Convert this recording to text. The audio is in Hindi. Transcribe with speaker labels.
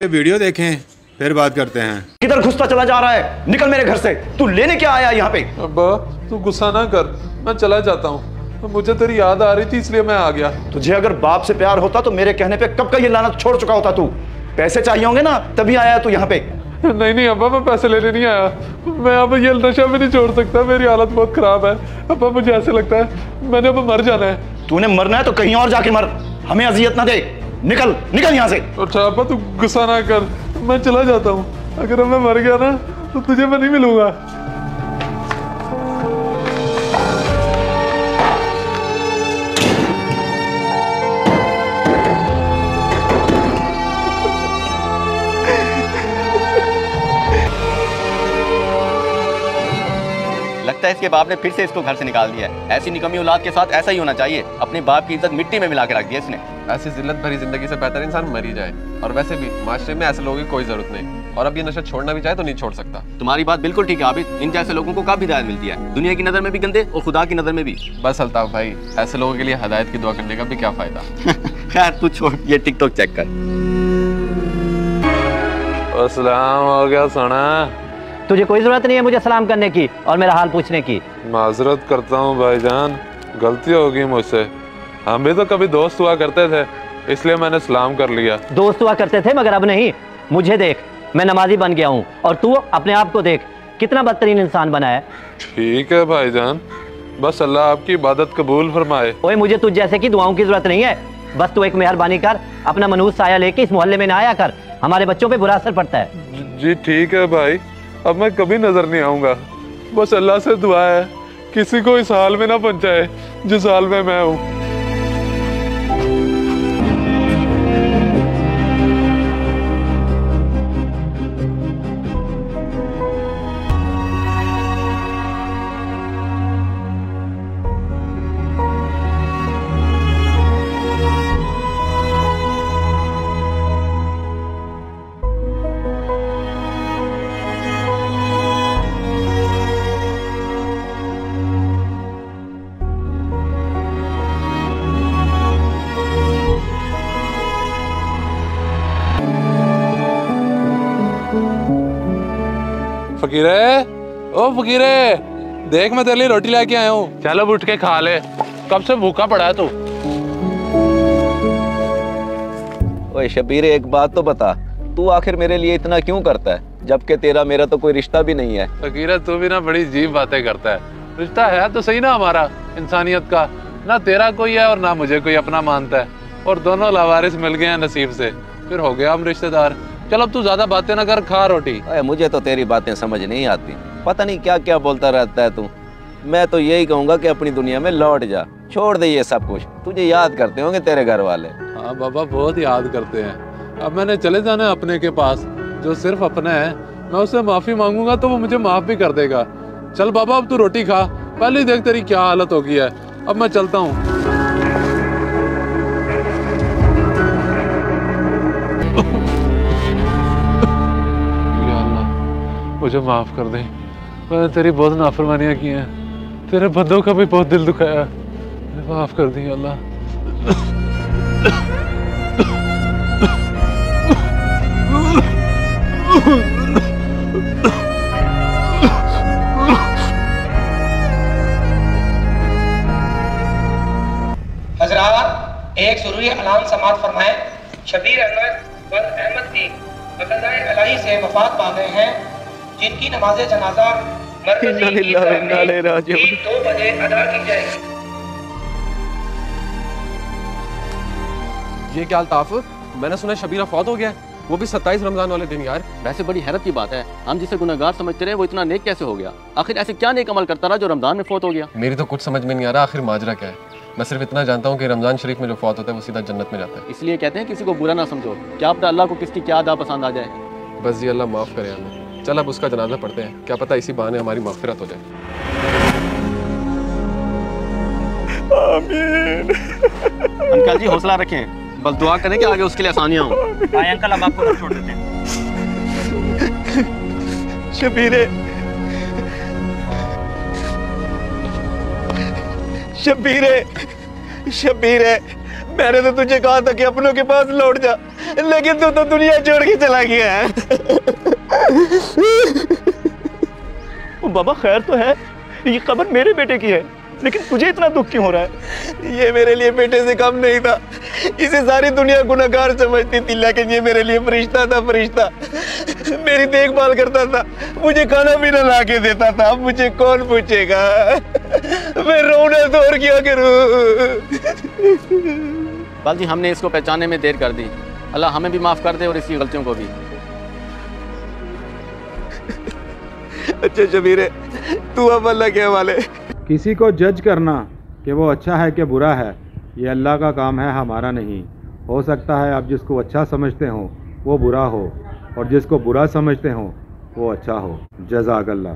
Speaker 1: वीडियो देखें फिर बात करते हैं।
Speaker 2: किधर घुसता चला जा रहा है? निकल मेरे घर से। तू लेने क्या आया यहाँ पे?
Speaker 3: अब्बा तू गुस्सा ना कर, मैं चला जाता हूँ। मुझे तेरी याद आ रही थी इसलिए मैं आ गया।
Speaker 2: तुझे अगर बाप से प्यार होता तो मेरे कहने पे कब का ये लानत छोड़ चुका होता। तू पैसे चाहिए होंगे ना, तभी आया तू यहाँ पे।
Speaker 3: नहीं अब्बा, मैं पैसे लेने नहीं आया। मैं अब ये नशा भी नहीं छोड़ सकता, मेरी हालत बहुत खराब है। अब्बा मुझे ऐसे लगता है मैंने अब मर जाना है।
Speaker 2: तूने मरना है तो कहीं और जाके मर, हमें अजियत ना दे। निकल निकल यहाँ से।
Speaker 3: अच्छा अब्बा तू गुस्सा ना कर, मैं चला जाता हूँ। अगर मैं मर गया ना तो तुझे मैं नहीं मिलूंगा।
Speaker 4: लगता है इसके बाप ने फिर से इसको घर से निकाल दिया है। ऐसी निकम्मी औलाद के साथ ऐसा ही होना चाहिए। अपने बाप की इज्जत मिट्टी में मिला के रख दिया इसने।
Speaker 5: ऐसी जिल्लत भरी जिंदगी से बेहतर इंसान मर ही जाए। और वैसे भी माशरे में ऐसे लोगों की कोई जरूरत नहीं। और अब ये नशा छोड़ना भी चाहे तो नहीं छोड़ सकता।
Speaker 4: तुम्हारी बात बिल्कुल ठीक है आबिद। इन जैसे लोगों को काफी हिदायत मिलती है, दुनिया की नजर में भी गंदे और खुदा की नजर में भी।
Speaker 5: बस अल्ताफ भाई, ऐसे लोगों के लिए हिदायत की दुआ करने का भी क्या फायदा।
Speaker 4: खैर तू छोड़, ये टिकटॉक चेक कर।
Speaker 3: अस्सलाम हो गया सोना।
Speaker 6: तुझे कोई जरूरत नहीं है मुझे सलाम करने की और मेरा हाल पूछने की।
Speaker 3: माजरत करता हूँ भाईजान, गलती होगी मुझसे। हम भी तो कभी दोस्त हुआ करते थे, इसलिए मैंने सलाम कर लिया।
Speaker 6: दोस्त हुआ करते थे मगर अब नहीं। मुझे देख, मैं नमाजी बन गया हूँ और तू अपने आप को देख, कितना बदतरीन इंसान बना है।
Speaker 3: ठीक है भाईजान, बस अल्लाह आपकी इबादत कबूल फरमाए।
Speaker 6: ओए मुझे तुझ जैसे की दुआओं की जरूरत नहीं है। बस तू एक मेहरबानी कर, अपना मनहूस साया लेके इस मोहल्ले में ना आया कर, हमारे बच्चों पे बुरा असर पड़ता है।
Speaker 3: जी ठीक है भाई, अब मैं कभी नजर नहीं आऊंगा। बस अल्लाह से दुआ है किसी को इस हाल में ना पहुंचाए जिस हाल में मैं हूँ। फकीरे, ओ फकीरे, देख मैं तेरे लिए रोटी लेके आया हूँ। चल अब उठ के खा ले, कब से भूखा पड़ा है तू।
Speaker 4: ओए शबीर, एक बात तो बता, तू आखिर मेरे लिए इतना क्यों करता है, जबकि तेरा मेरा तो कोई रिश्ता भी नहीं है।
Speaker 3: फकीरे तू भी ना बड़ी अजीब बातें करता है। रिश्ता है तो सही ना हमारा, इंसानियत का। ना तेरा कोई है और ना मुझे कोई अपना मानता है, और दोनों लावारिस मिल गए हैं नसीब से, फिर हो गया हम रिश्तेदार। चल अब तू ज्यादा बातें ना कर, खा रोटी।
Speaker 4: मुझे तो तेरी बातें समझ नहीं आती, पता नहीं क्या क्या बोलता रहता है तू। मैं तो यही कहूँगा कि अपनी दुनिया में लौट जा, छोड़ दे ये सब कुछ। तुझे याद करते होंगे तेरे घर वाले।
Speaker 3: हाँ बाबा, बहुत याद करते हैं। अब मैंने चले जाना है अपने के पास, जो सिर्फ अपना है। मैं उससे माफी मांगूंगा तो वो मुझे माफ भी कर देगा। चल बाबा अब तू रोटी खा, पहले देख तेरी क्या हालत हो गई है। अब मैं चलता हूँ। मुझे माफ कर दे, मैंने तेरी बहुत नाफरमानियां की हैं, तेरे बंदों का भी बहुत दिल दुखाया। माफ कर दी अल्लाह।
Speaker 7: हजरात, एक ज़रूरी ऐलान समाअत फरमाएं। शबीर अहमद व अहमद की बक़ज़ाए इलाही से वफ़ात पा गए हैं, जिनकी नमाज जनाजा मरकज़ी ईदगाह में 2 बजे अदा की जाएगी।
Speaker 5: ये क्या अल्ताफ, मैंने सुना शबीर फौत हो गया, वो भी 27 रमजान वाले दिन। यार
Speaker 4: वैसे बड़ी हैरत की बात है, हम जिसे गुनहगार समझते रहे वो इतना नेक कैसे हो गया। आखिर ऐसे क्या नेक अमल करता रहा जो रमजान में फौत हो गया।
Speaker 5: मेरी तो कुछ समझ में नहीं आ रहा आखिर माजरा क्या है। मैं सिर्फ इतना जानता हूँ कि रमजान शरीफ में जो फौत होता है वो सीधा जन्नत में जाता है।
Speaker 4: इसलिए कहते हैं किसी को बुरा ना समझो, क्या पता अल्लाह को किसकी क्या अदा पसंद आ जाए।
Speaker 5: बस जी अल्लाह माफ़ करे हमें। चल अब उसका जनाजा पढ़ते हैं, क्या पता इसी बहाने हमारी मग़फ़िरत हो जाए।
Speaker 3: आमीन।
Speaker 4: अंकल जी हौसला रखें, बस दुआ करें कि आगे उसके लिए आसानियां हों।
Speaker 6: अंकल अब आपको छोड़ देते हैं।
Speaker 2: शबीरे, शबीरे, शबीरे, मैंने तो तुझे कहा था कि अपनों के पास लौट जा,
Speaker 8: लेकिन तू तो दुनिया छोड़ के चला गया है।
Speaker 2: बाबा खैर तो है, ये खबर मेरे बेटे की है, लेकिन तुझे इतना दुख क्यों हो रहा है?
Speaker 8: ये मेरे लिए बेटे से कम नहीं था। इसे सारी दुनिया गुनहगार समझती थी, लेकिन ये मेरे लिए फरिश्ता था, फरिश्ता। मेरी देखभाल करता था, मुझे खाना पीना ला के देता था। अब मुझे कौन पूछेगा? मैं रोना तो और क्या करूं?
Speaker 9: बाल जी, हमने इसको पहचानने में देर कर दी। अल्लाह हमें भी माफ कर दे और इसकी गलतियों को भी।
Speaker 8: अच्छा शबीर, तू अब अल्लाह के हवाले।
Speaker 1: किसी को जज करना कि वो अच्छा है कि बुरा है, ये अल्लाह का काम है, हमारा नहीं। हो सकता है आप जिसको अच्छा समझते हो वो बुरा हो, और जिसको बुरा समझते हो वो अच्छा हो। जज़ाकल्लाह।